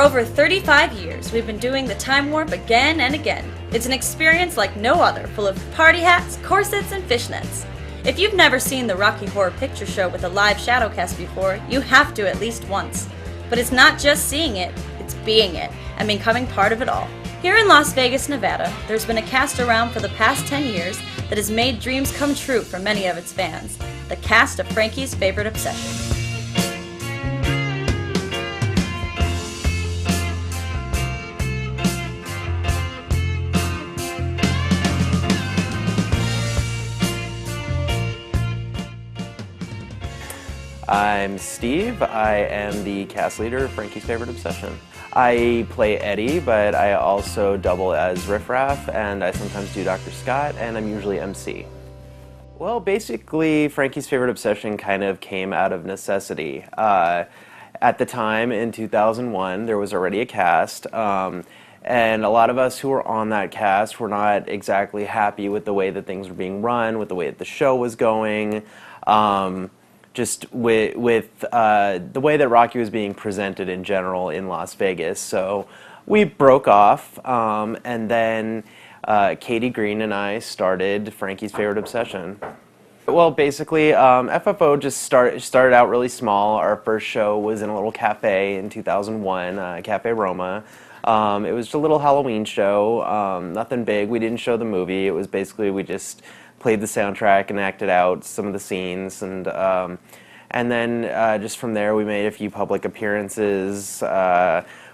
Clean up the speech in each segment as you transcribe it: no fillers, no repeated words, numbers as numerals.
over 35 years, we've been doing the Time Warp again and again. It's an experience like no other, full of party hats, corsets, and fishnets. If you've never seen the Rocky Horror Picture Show with a live shadowcast before, you have to at least once. But it's not just seeing it, it's being it, and becoming part of it all. Here in Las Vegas, Nevada, there's been a cast around for the past 10 years that has made dreams come true for many of its fans. The cast of Frankie's Favorite Obsession. I'm Steve. I am the cast leader of Frankie's Favorite Obsession. I play Eddie, but I also double as Riff Raff, and I sometimes do Dr. Scott, and I'm usually MC. Well, basically, Frankie's Favorite Obsession kind of came out of necessity. At the time, in 2001, there was already a cast, and a lot of us who were on that cast were not exactly happy with the way that things were being run, with the way that the show was going. Just with the way that Rocky was being presented in general in Las Vegas. So we broke off, and then Katie Green and I started Frankie's Favorite Obsession. Well, basically, FFO just started out really small. Our first show was in a little cafe in 2001, Cafe Roma. It was just a little Halloween show, nothing big. We didn't show the movie. It was basically, we just played the soundtrack and acted out some of the scenes, and then just from there we made a few public appearances.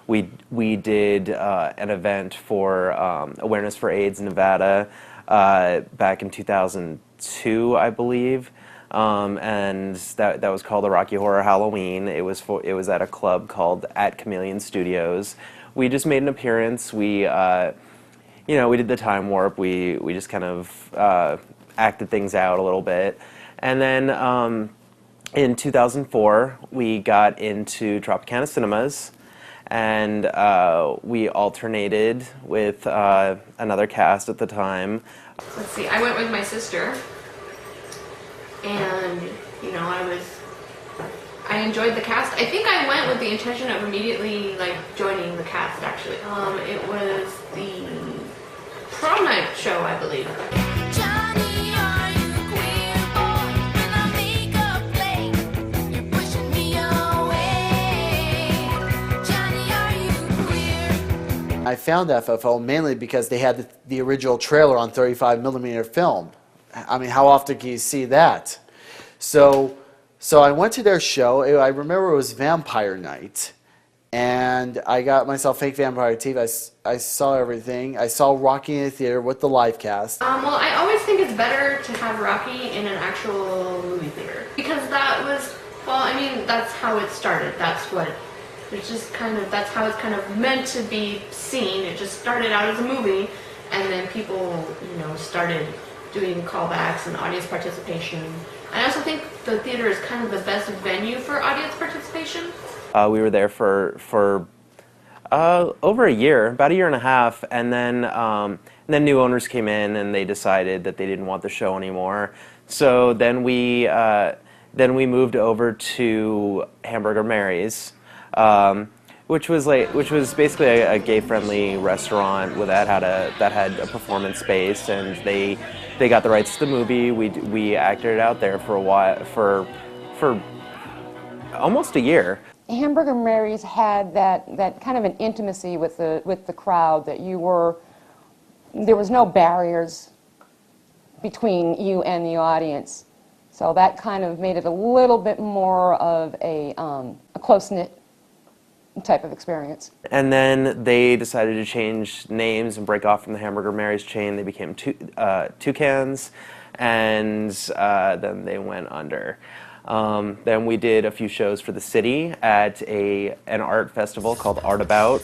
We did an event for awareness for AIDS in Nevada back in 2002, I believe, and that was called the Rocky Horror Halloween. It was at a club called at Chameleon Studios. We just made an appearance. We we did the Time Warp. We just kind of acted things out a little bit. And then in 2004, we got into Tropicana Cinemas, and we alternated with another cast at the time. Let's see, I went with my sister, and I enjoyed the cast. I think I went with the intention of immediately joining the cast, actually. It was the prom night show, I believe. I found FFO mainly because they had the original trailer on 35mm film. I mean, how often can you see that? So I went to their show. I remember it was Vampire Night, and I got myself fake vampire teeth. I saw everything. I saw Rocky in the theater with the live cast. Well, I always think it's better to have Rocky in an actual movie theater, because that was, well, I mean, that's how it started. That's how it's kind of meant to be seen. It just started out as a movie, and then people, started doing callbacks and audience participation. I also think the theater is kind of the best venue for audience participation. We were there for over a year, about a year and a half, and then new owners came in and they decided that they didn't want the show anymore. So then we moved over to Hamburger Mary's. Which was basically a gay-friendly restaurant that had a performance space, and they got the rights to the movie. We acted it out there for a while, for almost a year. Hamburger Mary's had that kind of an intimacy with the crowd, that there was no barriers between you and the audience, so that kind of made it a little bit more of a close-knit type of experience. And then they decided to change names and break off from the Hamburger Mary's chain. They became Toucans, and then they went under. Then we did a few shows for the city at an art festival called Art About.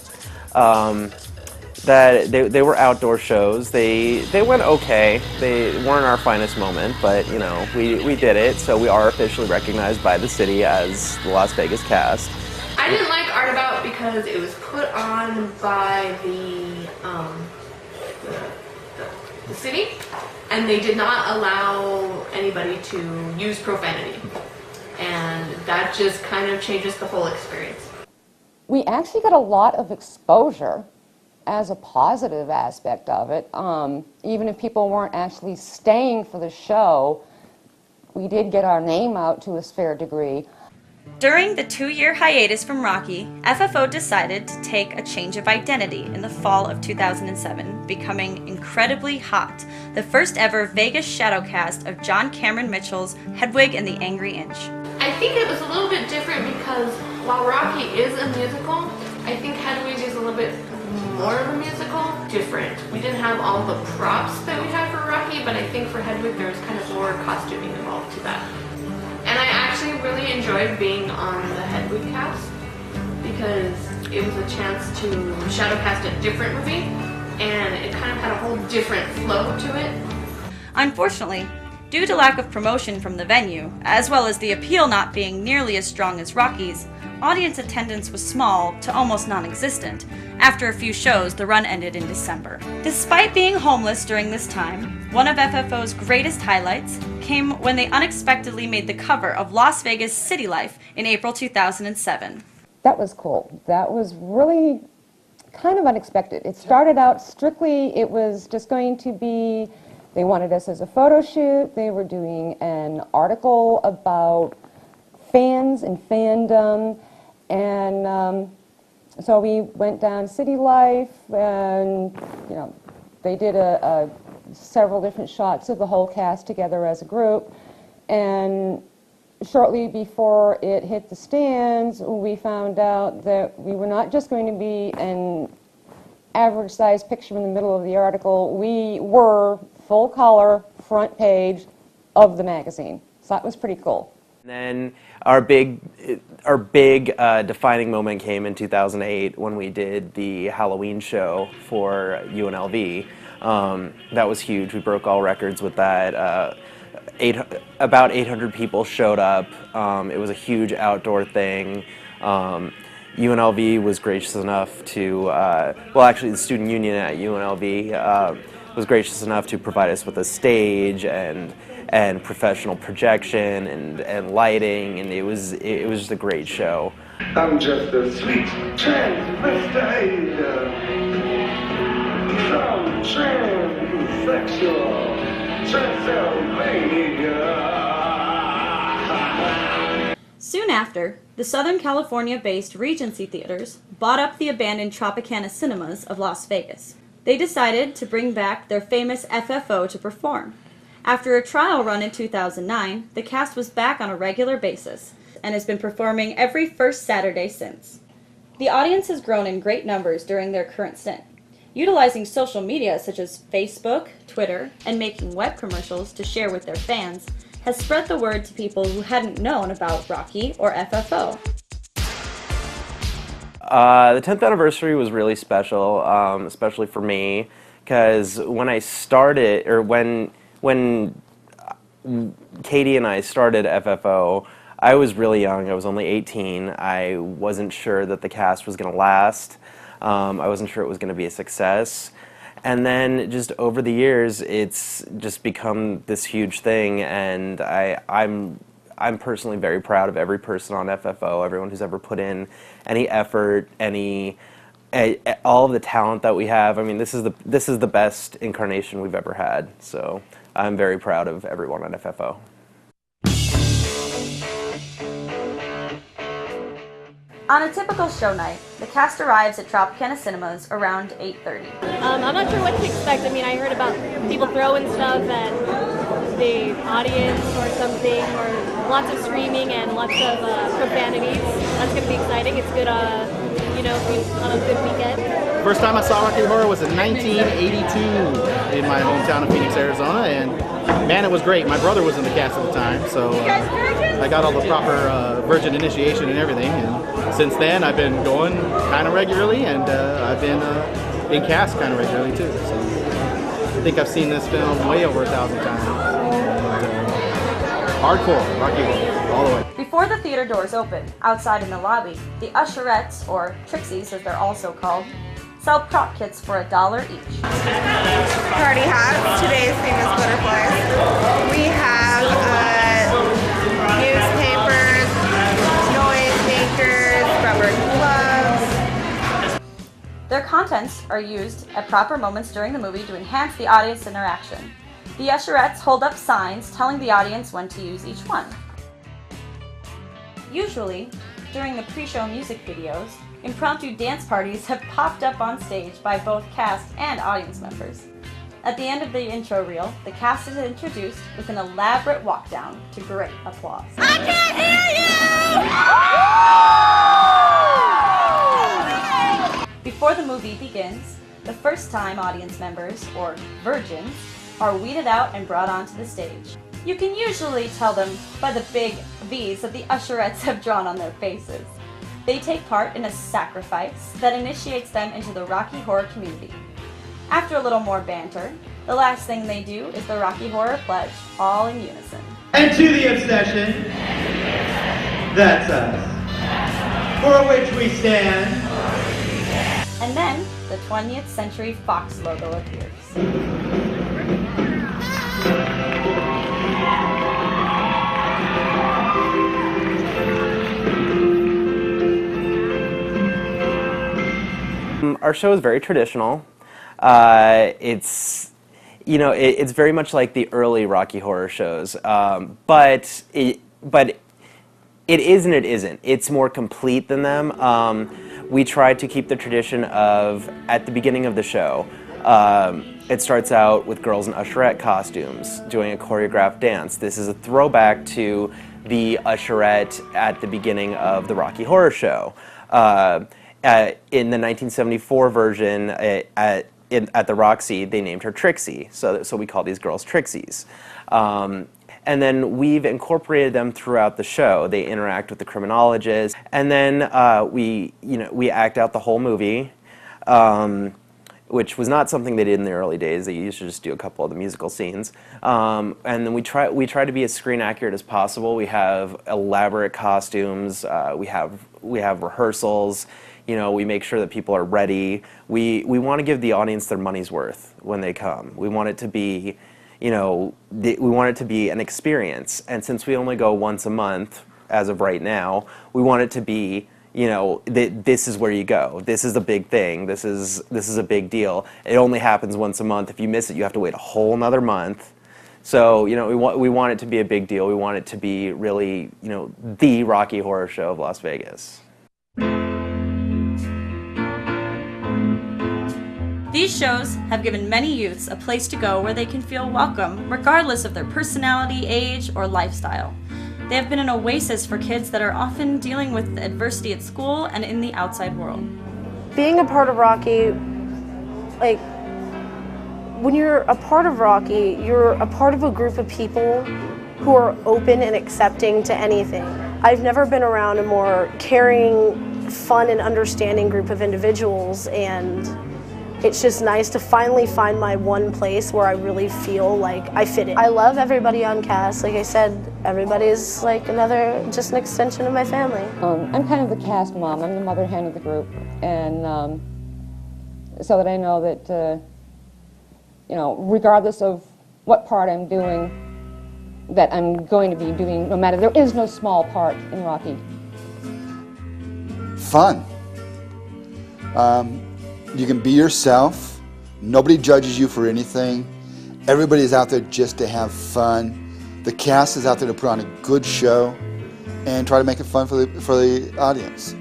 That they were outdoor shows. They went okay. They weren't our finest moment, but we did it. So we are officially recognized by the city as the Las Vegas cast. I didn't like Art About because it was put on by the city, and they did not allow anybody to use profanity, and that just kind of changes the whole experience. we actually got a lot of exposure as a positive aspect of it. Even if people weren't actually staying for the show, we did get our name out to a fair degree. During the 2-year hiatus from Rocky, FFO decided to take a change of identity in the fall of 2007, becoming Incredibly Hot, the first ever Vegas shadowcast of John Cameron Mitchell's Hedwig and the Angry Inch. I think it was a little bit different because while Rocky is a musical, I think Hedwig is a little bit more of a musical. Different. We didn't have all the props that we had for Rocky, but I think for Hedwig there was kind of more costuming involved to that. And I actually really enjoyed being on the Hedwig cast because it was a chance to shadowcast a different movie and it kind of had a whole different flow to it. Unfortunately, due to lack of promotion from the venue, as well as the appeal not being nearly as strong as Rocky's, audience attendance was small to almost non-existent. After a few shows, the run ended in December. Despite being homeless during this time, one of FFO's greatest highlights came when they unexpectedly made the cover of Las Vegas City Life in April 2007. That was cool. That was really kind of unexpected. It started out strictly, it was just going to be, they wanted us as a photo shoot, they were doing an article about fans and fandom, and so we went down City Life, and they did several different shots of the whole cast together as a group, and shortly before it hit the stands, we found out that we were not just going to be an average-sized picture in the middle of the article. We were full color, front page of the magazine. So that was pretty cool. And then our big defining moment came in 2008 when we did the Halloween show for UNLV. That was huge. We broke all records with that. About 800 people showed up. It was a huge outdoor thing. UNLV was gracious enough to, well, actually the student union at UNLV was gracious enough to provide us with a stage and professional projection and lighting, and it was just a great show. I'm just a sweet transvestite, some transsexual, Transylvania. Soon after, the Southern California-based Regency Theaters bought up the abandoned Tropicana Cinemas of Las Vegas. They decided to bring back their famous FFO to perform. After a trial run in 2009, the cast was back on a regular basis and has been performing every first Saturday since. The audience has grown in great numbers during their current stint, utilizing social media such as Facebook, Twitter, and making web commercials to share with their fans has spread the word to people who hadn't known about Rocky or FFO. The 10th anniversary was really special, especially for me, because when I started, or when Katie and I started FFO, I was really young. I was only 18. I wasn't sure that the cast was going to last. I wasn't sure it was going to be a success. And then just over the years, it's just become this huge thing, and I'm personally very proud of every person on FFO, everyone who's ever put in any effort, all of the talent that we have. I mean, this is the best incarnation we've ever had. So I'm very proud of everyone on FFO. On a typical show night, the cast arrives at Tropicana Cinemas around 8:30. I'm not sure what to expect. I mean, I heard about people throwing stuff at the audience or something, or lots of screaming and lots of profanities. That's going to be exciting. It's good, on a good weekend. First time I saw Rocky Horror was in 1982 in my hometown of Phoenix, Arizona, and man, it was great. My brother was in the cast at the time, so I got all the proper virgin initiation and everything, and since then I've been going kind of regularly, and I've been in cast kind of regularly too. So I think I've seen this film way over 1,000 times. Hardcore, Rocky Horror, all the way. Before the theater doors open, outside in the lobby, the usherettes, or Trixies as they're also called, sell prop kits for $1 each. Party hats, today's famous butterflies. We have newspapers, noise makers, rubber gloves, contents are used at proper moments during the movie to enhance the audience interaction. The usherettes hold up signs telling the audience when to use each one. Usually, during the pre-show music videos, impromptu dance parties have popped up on stage by both cast and audience members. At the end of the intro reel, the cast is introduced with an elaborate walk down to great applause. I can't hear you! Before the movie begins, the first-time audience members, or virgins, are weeded out and brought onto the stage. You can usually tell them by the big V's that the usherettes have drawn on their faces. They take part in a sacrifice that initiates them into the Rocky Horror community. After a little more banter, the last thing they do is the Rocky Horror Pledge, all in unison. And to the obsession, that's us, for which we stand. And then, the 20th Century Fox logo appears. Our show is very traditional. It's very much like the early Rocky Horror shows, but it is and it isn't. It's more complete than them. We try to keep the tradition of, at the beginning of the show, it starts out with girls in usherette costumes doing a choreographed dance. This is a throwback to the usherette at the beginning of the Rocky Horror Show. In the 1974 version at the Roxy, they named her Trixie, so we call these girls Trixies. And then we've incorporated them throughout the show. They interact with the criminologist, and then we act out the whole movie, which was not something they did in the early days. They used to just do a couple of the musical scenes, and then we try to be as screen accurate as possible. We have elaborate costumes. We have rehearsals. We make sure that people are ready. We want to give the audience their money's worth when they come. We want it to be, we want it to be an experience. And since we only go once a month, as of right now, we want it to be, this is where you go. This is a big thing. This is a big deal. It only happens once a month. If you miss it, you have to wait a whole another month. So, we want it to be a big deal. We want it to be really, the Rocky Horror Show of Las Vegas. These shows have given many youths a place to go where they can feel welcome, regardless of their personality, age, or lifestyle. They have been an oasis for kids that are often dealing with adversity at school and in the outside world. Being a part of Rocky, when you're a part of Rocky, you're a part of a group of people who are open and accepting to anything. I've never been around a more caring, fun, and understanding group of individuals, and it's just nice to finally find my one place where I really feel like I fit in. I love everybody on cast. Like I said, everybody's like just an extension of my family. I'm kind of the cast mom. I'm the mother hen of the group, and so that I know that, regardless of what part I'm doing, that I'm going to be doing, no matter, there is no small part in Rocky. Fun. You can be yourself. Nobody judges you for anything. Everybody's out there just to have fun. The cast is out there to put on a good show and try to make it fun for the audience.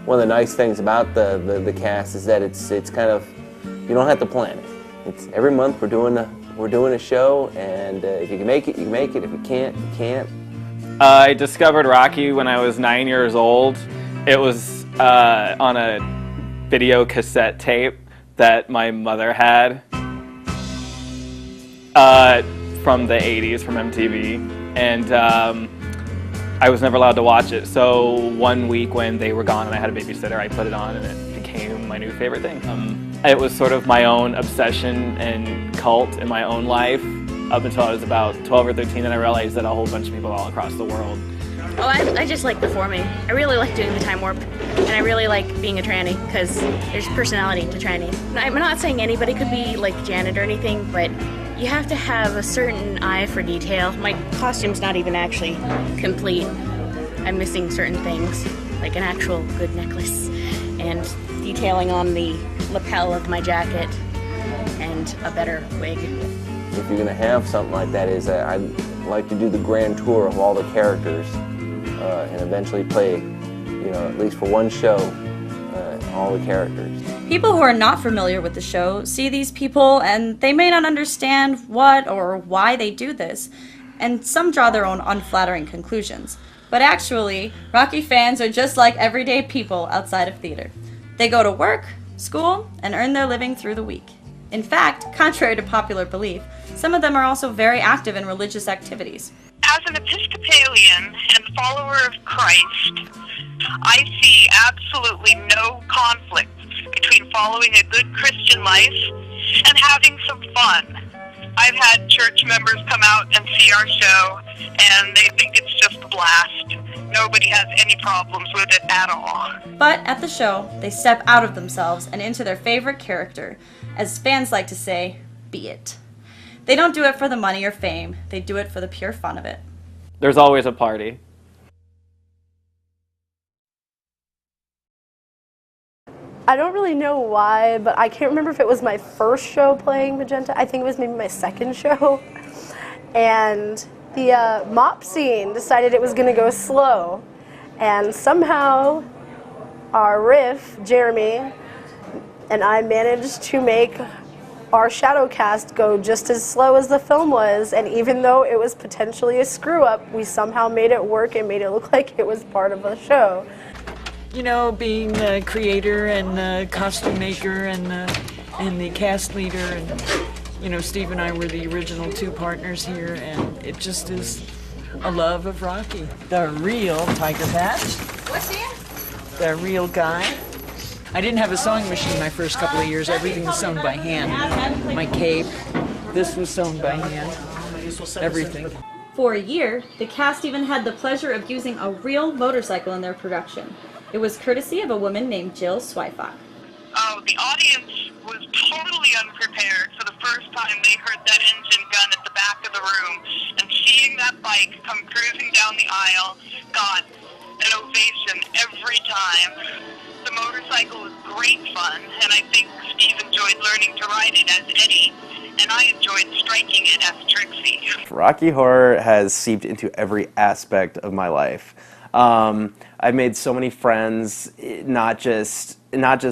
One of the nice things about the cast is that it's kind of, you don't have to plan it. It's every month we're doing a show, and if you can make it, you can make it. If you can't, you can't. I discovered Rocky when I was 9 years old. It was on a video cassette tape that my mother had from the 80s, from MTV, and I was never allowed to watch it. So one week when they were gone and I had a babysitter, I put it on and it became my new favorite thing. It was sort of my own obsession and cult in my own life up until I was about 12 or 13, and I realized that a whole bunch of people all across the world. Oh, I just like performing. I really like doing the time warp, and I really like being a tranny because there's personality to tranny. I'm not saying anybody could be like Janet or anything, but you have to have a certain eye for detail. My costume's not even actually complete. I'm missing certain things, like an actual good necklace, and detailing on the lapel of my jacket and a better wig. If you're gonna have something like that, I'd like to do the grand tour of all the characters and eventually play, at least for one show, all the characters. People who are not familiar with the show see these people and they may not understand what or why they do this, and some draw their own unflattering conclusions. But actually, Rocky fans are just like everyday people outside of theater. They go to work, school, and earn their living through the week. In fact, contrary to popular belief, some of them are also very active in religious activities. As an Episcopalian and follower of Christ, I see absolutely no conflict between following a good Christian life and having some fun. I've had church members come out and see our show, and they think it's just a blast. Nobody has any problems with it at all. But at the show, they step out of themselves and into their favorite character, as fans like to say, be it. They don't do it for the money or fame, they do it for the pure fun of it. There's always a party. I don't really know why, but I can't remember if it was my first show playing Magenta. I think it was maybe my second show. And the mop scene decided it was going to go slow. And somehow our riff, Jeremy, and I managed to make our shadow cast go just as slow as the film was. And even though it was potentially a screw up, we somehow made it work and made it look like it was part of the show. You know, being the creator and the costume maker and the cast leader, and Steve and I were the original two partners here, and it just is a love of Rocky. The real Tiger Patch. What's he? The real guy. I didn't have a sewing machine my first couple of years. Everything was sewn by hand. My cape, this was sewn by hand. Everything. For a year, the cast even had the pleasure of using a real motorcycle in their production. It was courtesy of a woman named Jill Swifock. Oh, the audience was totally unprepared for the first time they heard that engine gun at the back of the room, and seeing that bike come cruising down the aisle got an ovation every time. The motorcycle was great fun, and I think Steve enjoyed learning to ride it as Eddie, and I enjoyed striking it as Trixie. Rocky Horror has seeped into every aspect of my life. I've made so many friends, not just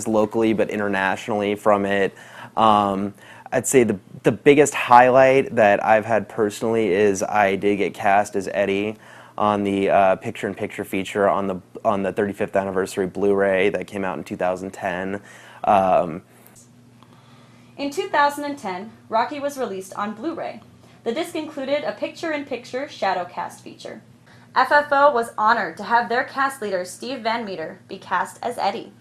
locally, but internationally from it. I'd say the biggest highlight that I've had personally is I did get cast as Eddie on the picture-in-picture feature on the 35th anniversary Blu-ray that came out in 2010. In 2010, Rocky was released on Blu-ray. The disc included a picture-in-picture shadow cast feature. FFO was honored to have their cast leader, Steve Van Meter, be cast as Eddie.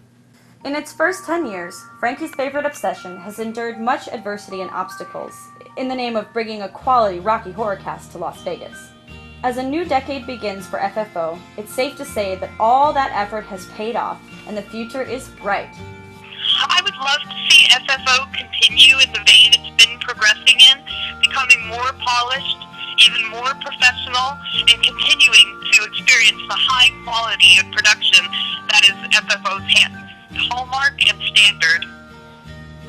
In its first 10 years, Frankie's Favorite Obsession has endured much adversity and obstacles in the name of bringing a quality Rocky Horror cast to Las Vegas. As a new decade begins for FFO, it's safe to say that all that effort has paid off and the future is bright. I would love to see FFO continue in the vein it's been progressing in, becoming more polished, even more professional, and continuing to experience the high quality of production that is FFO's hallmark and standard.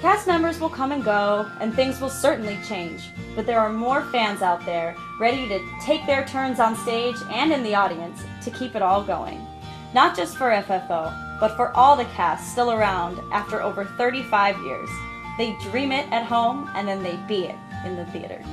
Cast members will come and go, and things will certainly change, but there are more fans out there ready to take their turns on stage and in the audience to keep it all going. Not just for FFO, but for all the cast still around after over 35 years. They dream it at home, and then they be it in the theater.